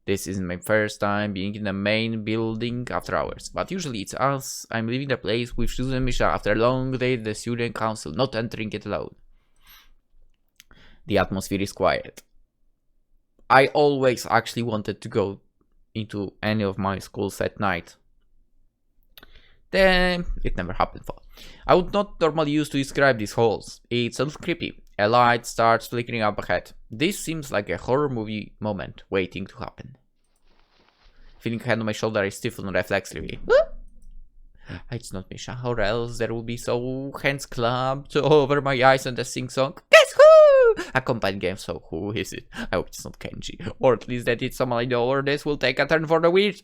This isn't my first time being in the main building after hours, but usually it's us. I'm leaving the place with Shizune and Misha after a long day at the student council, not entering it alone. The atmosphere is quiet. I always actually wanted to go into any of my schools at night. Then it never happened. I would not normally use to describe these halls. It's a little creepy. A light starts flickering up ahead. This seems like a horror movie moment waiting to happen. Feeling a hand on my shoulder, I stiffen reflexively. It's not Misha, or else there will be so hands clapped over my eyes and a sing-song. Guess who? A combined game, so who is it? I hope it's not Kenji. Or at least that it's someone I know, or this will take a turn for the weird.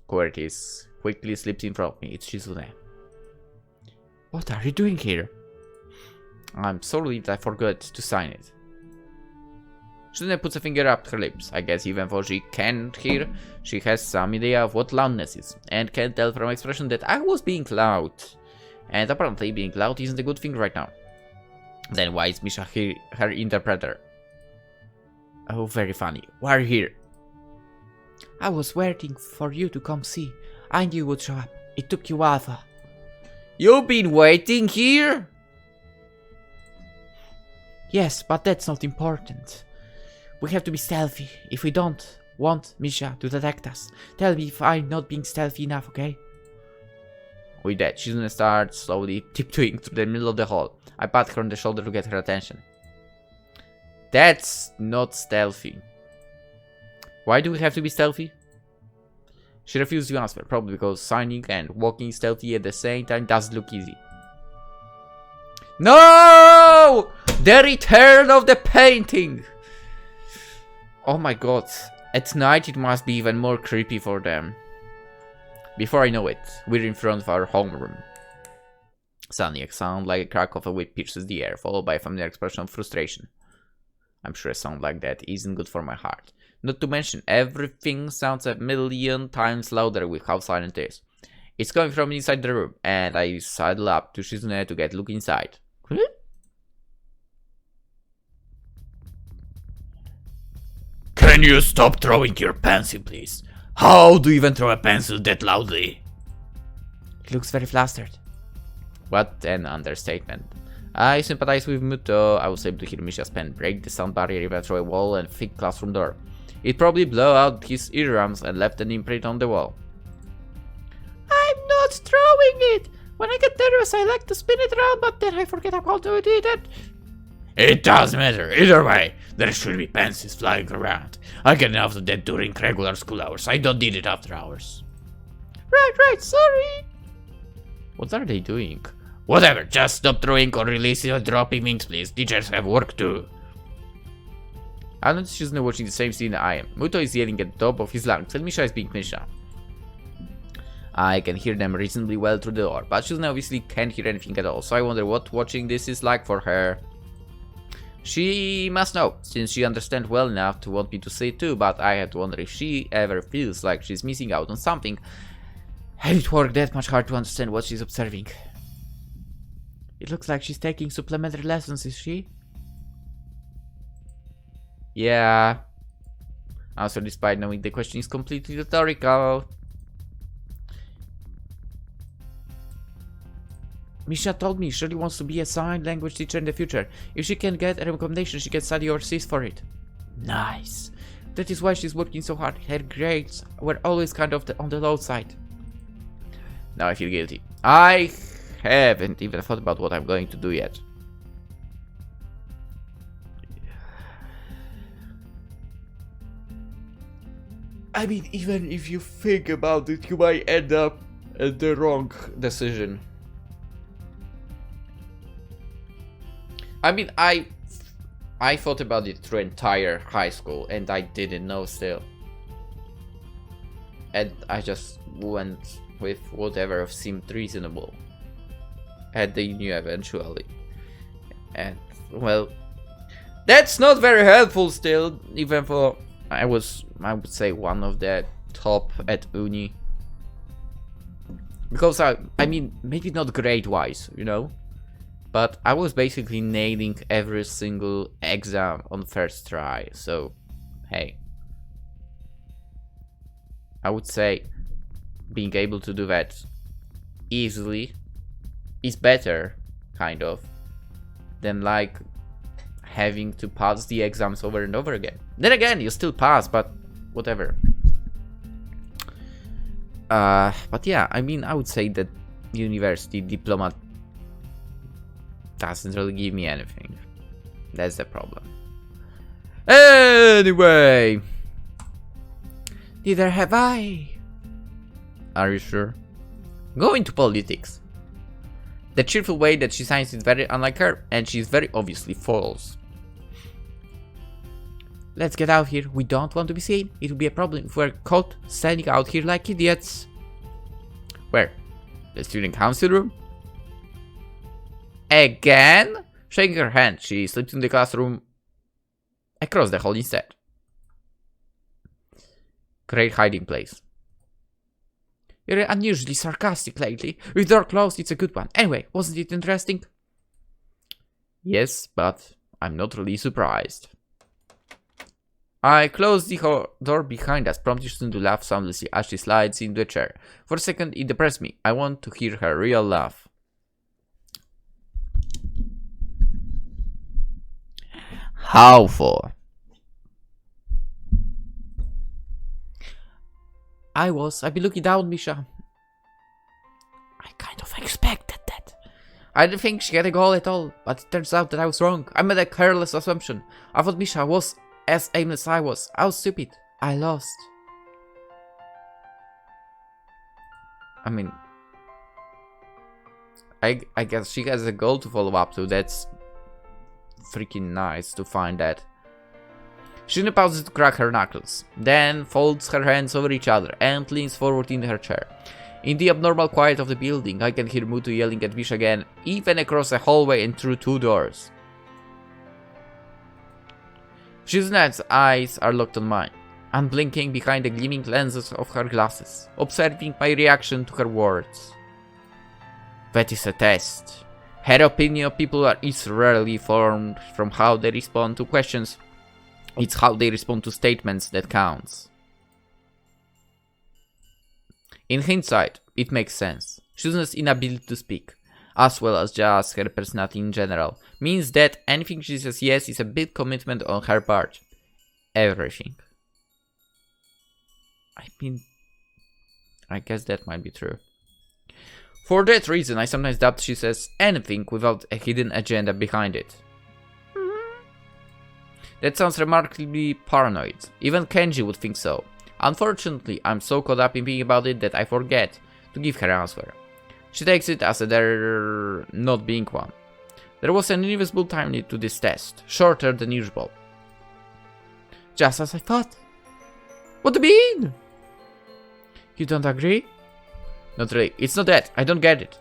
Curtis quickly slips in front of me. It's Shizune. What are you doing here? I'm sorry that I forgot to sign it. Shizune puts a finger up her lips. I guess even though she can't hear, she has some idea of what loudness is, and can tell from expression that I was being loud. And apparently being loud isn't a good thing right now. Then why is Misha here, her interpreter? Oh, very funny. Why are you here? I was waiting for you to come see. I knew you would show up. It took you a while. You've been waiting here? Yes, but that's not important. We have to be stealthy if we don't want Misha to detect us. Tell me if I'm not being stealthy enough, okay? With that, Shizune starts slowly tiptoeing through the middle of the hall. I pat her on the shoulder to get her attention. That's not stealthy. Why do we have to be stealthy? She refused to answer, probably because signing and walking stealthy at the same time doesn't look easy. No! The return of the painting! Oh my god. At night it must be even more creepy for them. Before I know it, we're in front of our homeroom. Suddenly a sound like a crack of a whip pierces the air, followed by a familiar expression of frustration. I'm sure a sound like that isn't good for my heart. Not to mention, everything sounds a million times louder with how silent it is. It's coming from inside the room, and I sidle up to Shizune to get a look inside. Can you stop throwing your pencil, please? How do you even throw a pencil that loudly? He looks very flustered. What an understatement. I sympathize with Muto. I was able to hear Misha's pen break the sound barrier even through a wall and thick classroom door. It probably blew out his eardrums and left an imprint on the wall. I'm not what's throwing it? When I get nervous, I like to spin it around, but then I forget how to do that. It doesn't matter. Either way, there should be pencils flying around. I get enough of that during regular school hours. I don't need it after hours. Right, sorry. What are they doing? Whatever, just stop throwing or releasing or dropping things, please. Teachers have work too. I noticed Shizune watching the same scene I am. Muto is yelling at the top of his lungs, and Misha is being Misha. I can hear them reasonably well through the door, but Shizune obviously can't hear anything at all, so I wonder what watching this is like for her. She must know, since she understands well enough to want me to say it too, but I had to wonder if she ever feels like she's missing out on something. Had it worked that much hard to understand what she's observing? It looks like she's taking supplementary lessons, is she? Yeah. Also, despite knowing the question is completely rhetorical. Misha told me she really wants to be a sign language teacher in the future. If she can get a recommendation, she can study overseas for it. Nice. That is why she's working so hard. Her grades were always kind of on the low side. Now I feel guilty. I haven't even thought about what I'm going to do yet. I mean, even if you think about it, you might end up at the wrong decision. I mean, I thought about it through entire high school, and I didn't know still. And I just went with whatever seemed reasonable. And they knew eventually. And, well, that's not very helpful still, even though I would say, one of the top at uni. Because I mean, maybe not grade-wise, you know? But I was basically nailing every single exam on first try, so hey. I would say being able to do that easily is better, kind of, than like having to pass the exams over and over again. Then again, you still pass, but whatever. But yeah, I mean, I would say that university diploma doesn't really give me anything. That's the problem. Anyway, neither have I. Are you sure? Go into politics. The cheerful way that she signs is very unlike her, and she's very obviously false. Let's get out here. We don't want to be seen. It will be a problem if we're caught standing out here like idiots. Where? The student council room? Again? Shaking her hand, she slips in the classroom across the hall instead. Great hiding place. You're unusually sarcastic lately. With door closed, it's a good one. Anyway, wasn't it interesting? Yes, but I'm not really surprised. I close the door behind us, prompting Shizune to laugh soundlessly as she slides into a chair. For a second, it depressed me. I want to hear her real laugh. How for? I've been looking down, Misha. I kind of expected that. I didn't think she had a goal at all, but it turns out that I was wrong. I made a careless assumption. I thought Misha was as aimless as I was. I was stupid. I lost. I mean, I guess she has a goal to follow up to. That's freaking nice to find that. Shizune pauses to crack her knuckles, then folds her hands over each other and leans forward in her chair. In the abnormal quiet of the building, I can hear Muto yelling at Misha again, even across a hallway and through two doors. Shizune's eyes are locked on mine, unblinking behind the gleaming lenses of her glasses, observing my reaction to her words. That is a test. Her opinion of people is rarely formed from how they respond to questions. It's how they respond to statements that counts. In hindsight, it makes sense. Shizune's inability to speak, as well as just her personality in general, means that anything she says yes is a big commitment on her part. Everything. I mean, I guess that might be true. For that reason, I sometimes doubt she says anything without a hidden agenda behind it. That sounds remarkably paranoid. Even Kenji would think so. Unfortunately, I'm so caught up in thinking about it that I forget to give her an answer. She takes it as there not being one. There was an invisible time limit to this test, shorter than usual. Just as I thought. What do you mean? You don't agree? Not really. It's not that. I don't get it.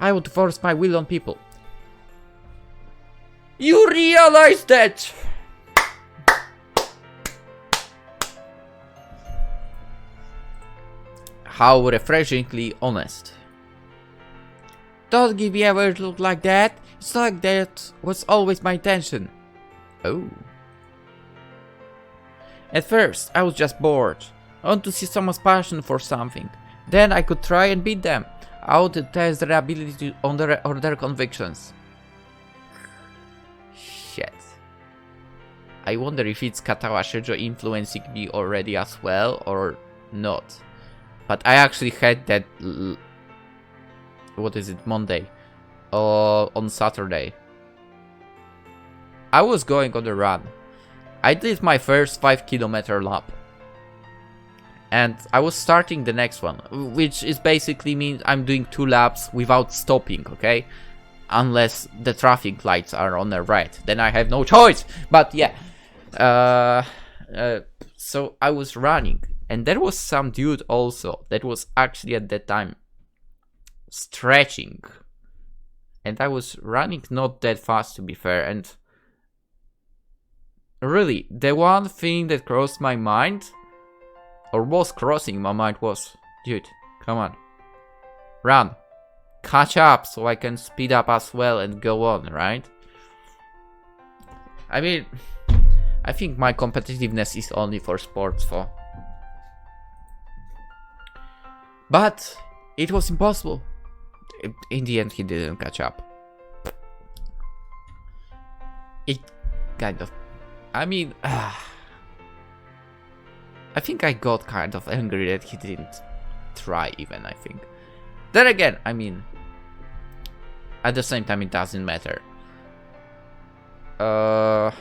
I want to force my will on people. You realize that? How refreshingly honest. Don't give me a weird look like that. It's not like that was always my intention. Oh. At first, I was just bored. I want to see someone's passion for something. Then I could try and beat them. I want to test their ability on their convictions. Shit. I wonder if it's Katawa Shoujo influencing me already as well or not. But I actually had that... what is it? Monday. On Saturday. I was going on a run. I did my first 5-kilometer lap. And I was starting the next one, which is basically means I'm doing 2 laps without stopping, okay? Unless the traffic lights are on the right, then I have no choice. But yeah, so I was running, and there was some dude also that was actually at that time stretching, and I was running not that fast, to be fair. And really, the one thing that crossed my mind, or was crossing my mind, was, dude, come on, run, catch up so I can speed up as well and go on, right? I mean, I think my competitiveness is only for sports, for. But it was impossible. In the end, he didn't catch up. It kind of, I mean, I think I got kind of angry that he didn't try even, I think. Then again, I mean, at the same time, it doesn't matter. But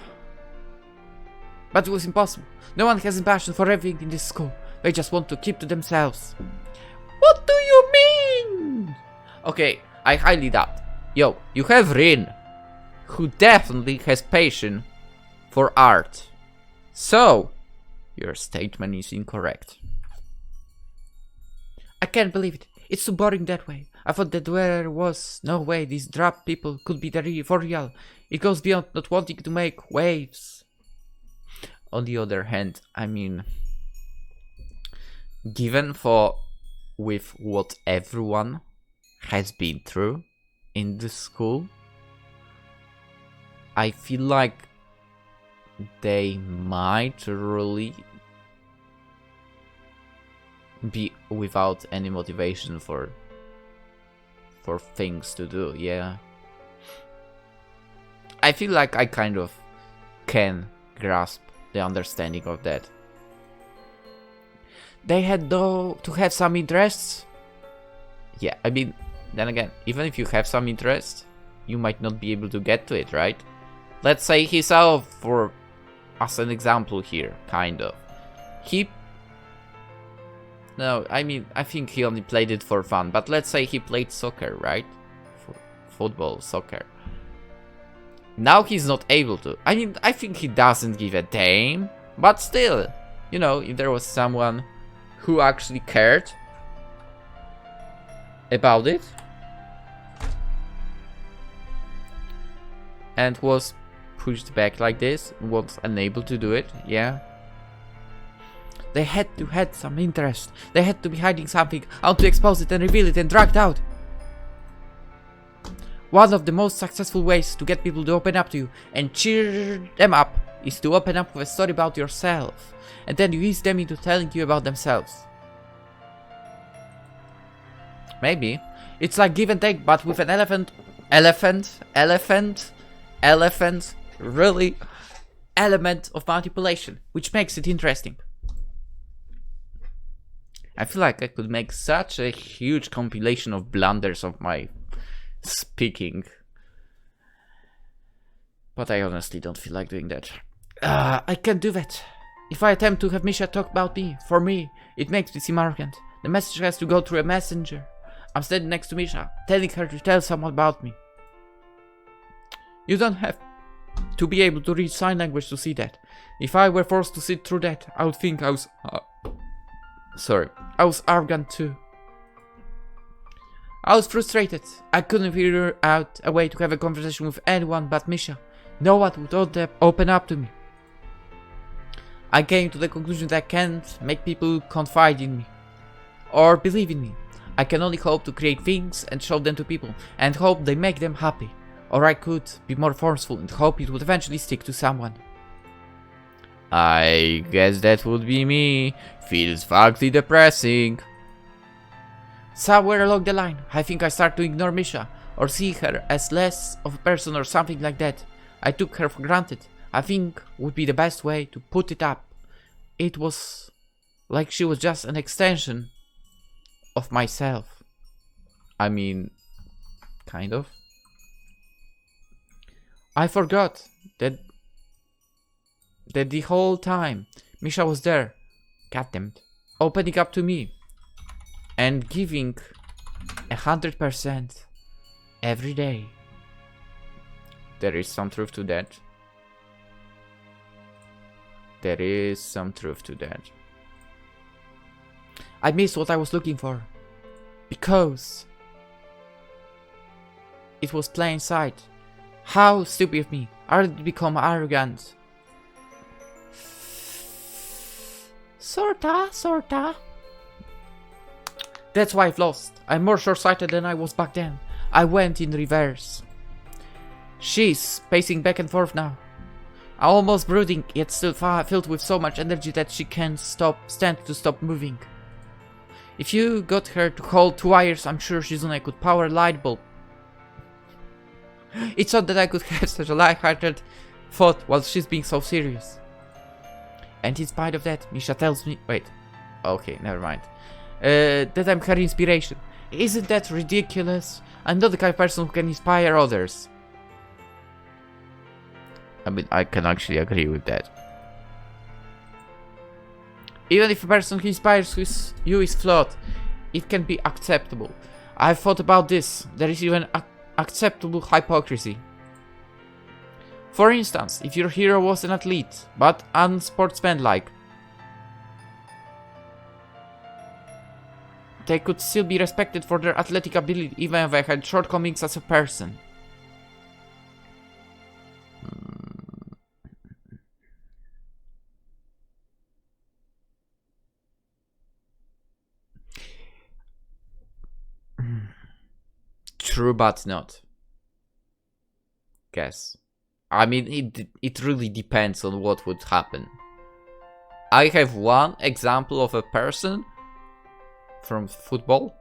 it was impossible. No one has a passion for everything in this school. They just want to keep to themselves. What do you mean? Okay, I highly doubt. Yo, you have Rin, who definitely has passion for art. So, your statement is incorrect. I can't believe it. It's too boring that way. I thought that there was no way these drab people could be for real. It goes beyond not wanting to make waves. On the other hand, I mean, given with what everyone has been through in this school, I feel like they might really be without any motivation for things to do. Yeah, I feel like I kind of can grasp the understanding of that. They had though to have some interests. Yeah, I mean, then again, even if you have some interest, you might not be able to get to it, right? Let's say Hisao, for as an example here, kind of. No, I mean, I think he only played it for fun, but let's say he played soccer, right? Football, soccer. Now he's not able to. I mean, I think he doesn't give a damn, but still, you know, if there was someone who actually cared about it and was pushed back like this, was unable to do it, yeah. They had to have some interest. They had to be hiding something, out to expose it and reveal it and drag it out. One of the most successful ways to get people to open up to you and cheer them up is to open up with a story about yourself, and then you ease them into telling you about themselves. Maybe it's like give and take, but with an really element of manipulation, which makes it interesting. I feel like I could make such a huge compilation of blunders of my speaking. But I honestly don't feel like doing that. I can't do that. If I attempt to have Misha talk about me, for me, it makes me seem arrogant. The message has to go through a messenger. I'm standing next to Misha, telling her to tell someone about me. You don't have to be able to read sign language to see that. If I were forced to sit through that, I would think I was... I was arrogant too. I was frustrated. I couldn't figure out a way to have a conversation with anyone but Misha. No one would open up to me. I came to the conclusion that I can't make people confide in me or believe in me. I can only hope to create things and show them to people and hope they make them happy. Or I could be more forceful and hope it would eventually stick to someone. I guess that would be me. Feels vaguely depressing. Somewhere along the line, I think I start to ignore Misha or see her as less of a person or something like that. I took her for granted. I think would be the best way to put it up. It was like she was just an extension of myself. I mean, kind of. I forgot that the whole time Misha was there, goddammit, opening up to me and giving 100% every day. There is some truth to that. There is some truth to that. I missed what I was looking for. Because it was plain sight. How stupid of me. I did become arrogant. Sorta. That's why I've lost. I'm more short-sighted than I was back then. I went in reverse. She's pacing back and forth now. Almost brooding, yet still filled with so much energy that she can't stand to stop moving. If you got her to hold 2 wires, I'm sure Shizune could power a light bulb. It's odd that I could have such a light-hearted thought while she's being so serious. And in spite of that, Misha tells me... Wait. Okay, never mind. That I'm her inspiration. Isn't that ridiculous? I'm not the kind of person who can inspire others. I mean, I can actually agree with that. Even if a person who inspires you is flawed, it can be acceptable. I've thought about this. There is even acceptable hypocrisy. For instance, if your hero was an athlete, but unsportsmanlike, they could still be respected for their athletic ability, even if they had shortcomings as a person. True, but not. Guess. I mean, it really depends on what would happen. I have one example of a person from football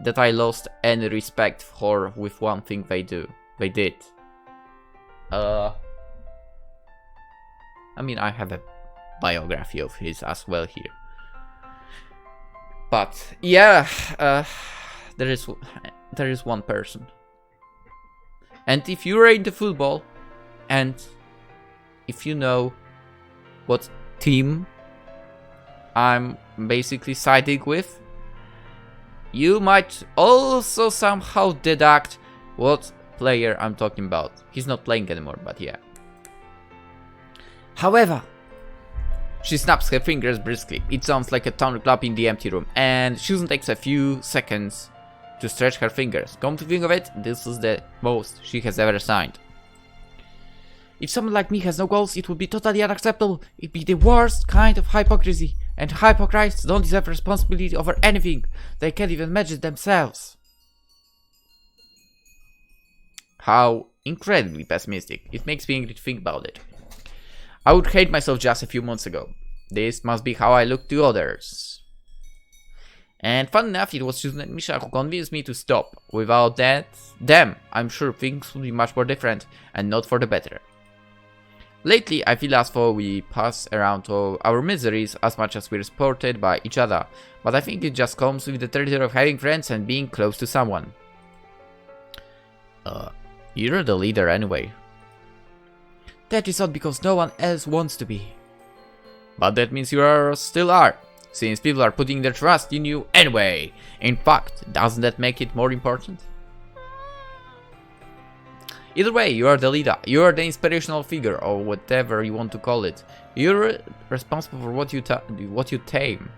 that I lost any respect for with one thing they did. I mean, I have a biography of his as well here. But yeah, there is one person. And if you're into football, and if you know what team I'm basically siding with, you might also somehow deduct what player I'm talking about. He's not playing anymore, but yeah. However, she snaps her fingers briskly. It sounds like a thunderclap in the empty room, and Shizune takes a few seconds to stretch her fingers. Come to think of it, this is the most she has ever signed. If someone like me has no goals, it would be totally unacceptable. It'd be the worst kind of hypocrisy. And hypocrites don't deserve responsibility over anything. They can't even manage themselves. How incredibly pessimistic. It makes me angry to think about it. I would hate myself just a few months ago. This must be how I look to others. And fun enough, it was Shizune and Misha who convinced me to stop. Without them, I'm sure things would be much more different and not for the better. Lately, I feel as though we pass around all our miseries as much as we're supported by each other, but I think it just comes with the territory of having friends and being close to someone. You're the leader anyway. That is not because no one else wants to be. But that means you still are, since people are putting their trust in you anyway. In fact, doesn't that make it more important? Either way, you are the leader, you are the inspirational figure, or whatever you want to call it. You're responsible for what you tame.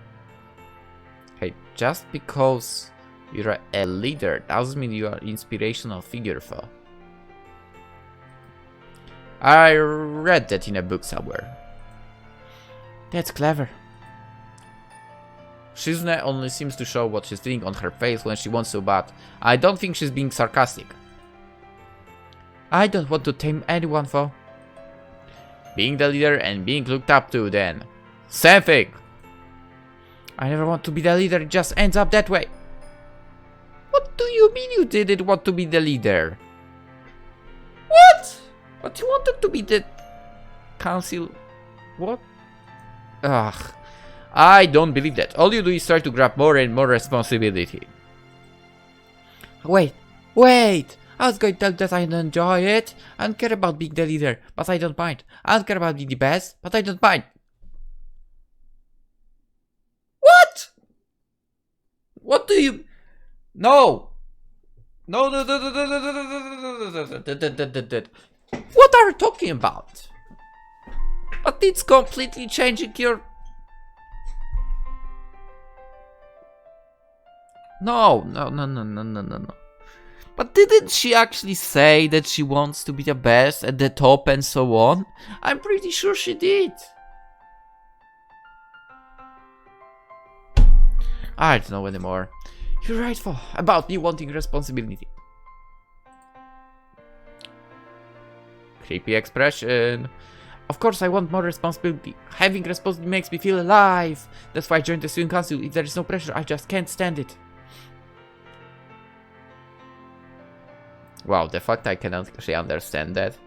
Hey, just because you're a leader doesn't mean you are an inspirational figure, though. I read that in a book somewhere. That's clever. Shizune only seems to show what she's doing on her face when she wants to, but I don't think she's being sarcastic. I don't want to tame anyone, though. Being the leader and being looked up to, then. Same thing! I never want to be the leader, it just ends up that way. What do you mean you didn't want to be the leader? What? But you wanted to be the council... What? Ugh. I don't believe that. All you do is try to grab more and more responsibility. Wait! I was going to tell that I don't enjoy it. I don't care about being the leader, but I don't mind. I don't care about being the best, but I don't mind. What? What do you... No! No. What are you talking about? But it's completely changing your... No. But didn't she actually say that she wants to be the best at the top and so on? I'm pretty sure she did. I don't know anymore. You're right, about me wanting responsibility. Creepy expression. Of course I want more responsibility. Having responsibility makes me feel alive. That's why I joined the student council. If there is no pressure, I just can't stand it. Wow, the fact I cannot actually understand that.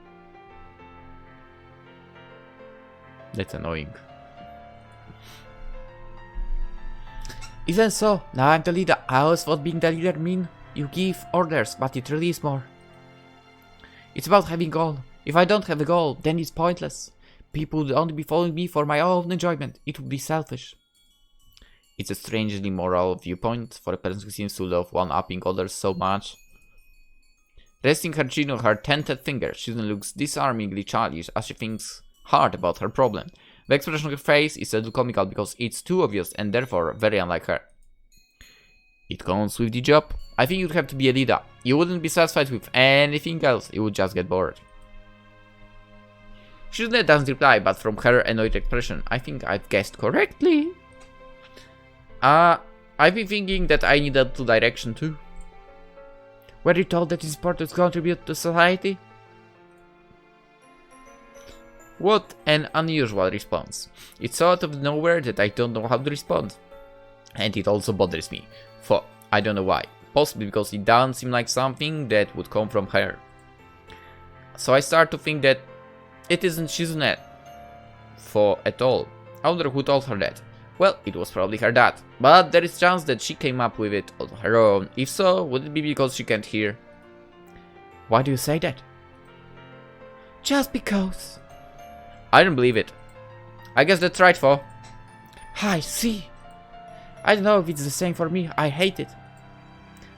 That's annoying. Even so, now I'm the leader. I always thought being the leader mean you give orders, but it really is more. It's about having a goal. If I don't have a goal, then it's pointless. People would only be following me for my own enjoyment. It would be selfish. It's a strangely moral viewpoint for a person who seems to love one-upping others so much. Resting her chin on her tented finger, Shizune looks disarmingly childish as she thinks hard about her problem. The expression on her face is a little comical because it's too obvious and therefore very unlike her. It comes with the job. I think you'd have to be a leader. You wouldn't be satisfied with anything else, you would just get bored. Shizune doesn't reply, but from her annoyed expression, I think I've guessed correctly. I've been thinking that I need a little direction too. Were you told that it's important to contribute to society? What an unusual response. It's so out of nowhere that I don't know how to respond. And it also bothers me. For I don't know why. Possibly because it doesn't seem like something that would come from her. So I start to think that it isn't Shizune at all. I wonder who told her that. Well, it was probably her dad, but there is chance that she came up with it on her own. If so, would it be because she can't hear? Why do you say that? Just because. I don't believe it. I guess that's right, for. I see. I don't know if it's the same for me. I hate it.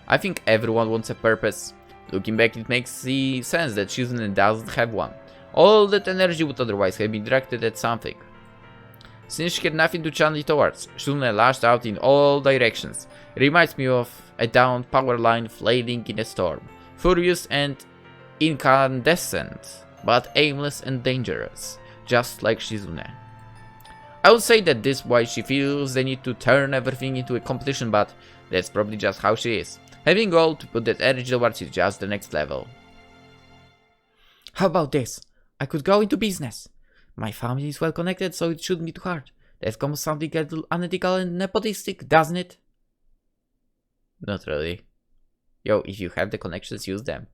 I think everyone wants a purpose. Looking back, it makes sense that Shizune doesn't have one. All that energy would otherwise have been directed at something. Since she had nothing to channel it towards, Shizune lashed out in all directions. It reminds me of a downed power line flailing in a storm. Furious and incandescent, but aimless and dangerous. Just like Shizune. I would say that this is why she feels the need to turn everything into a competition, but that's probably just how she is. Having a goal to put that energy towards is just the next level. How about this? I could go into business. My family is well connected, so it shouldn't be too hard. That comes something a little unethical and nepotistic, doesn't it? Not really. Yo, if you have the connections, use them.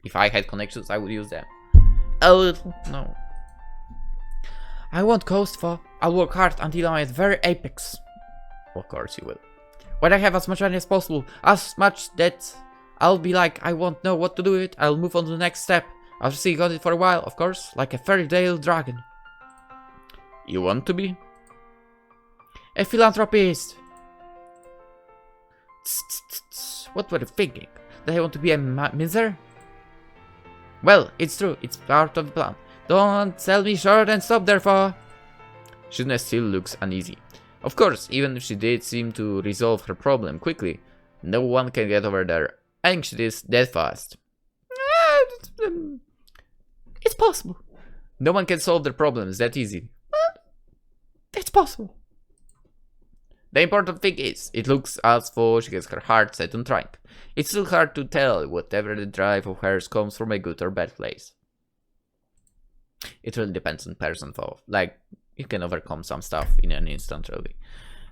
If I had connections, I would use them. a little. No. I won't coast for. I'll work hard until I'm at the very apex. Of course you will. When I have as much money as possible, as much that I'll be like, I won't know what to do with it, I'll move on to the next step. After seeing on it for a while, of course, like a fairy tale dragon. You want to be? A philanthropist! What were you thinking? That I want to be a miser? Well, it's true, it's part of the plan. Don't sell me short and stop therefore. Shizune still looks uneasy. Of course, even if she did seem to resolve her problem quickly, no one can get over their anxiousness that fast. It's possible. No one can solve their problems that easy. It's possible. The important thing is, it looks as though she has her heart set on trying. It's still hard to tell whatever the drive of hers comes from a good or bad place. It really depends on person though. Like, you can overcome some stuff in an instant really.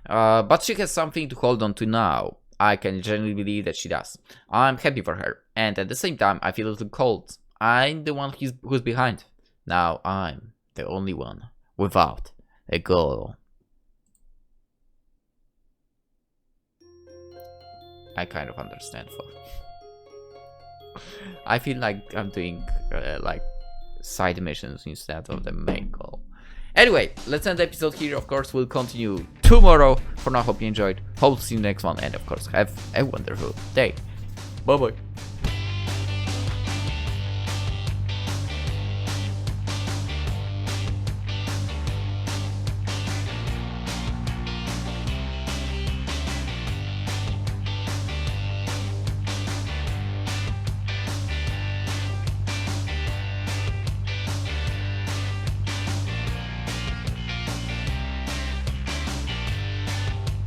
But she has something to hold on to now. I can genuinely believe that she does. I'm happy for her. And at the same time, I feel a little cold. I'm the one who's behind. Now I'm the only one without a goal. I kind of understand for. I feel like I'm doing like side missions instead of the main goal. Anyway, let's end the episode here. Of course, we'll continue tomorrow. For now, hope you enjoyed. Hope to see you next one. And of course, have a wonderful day. Bye bye.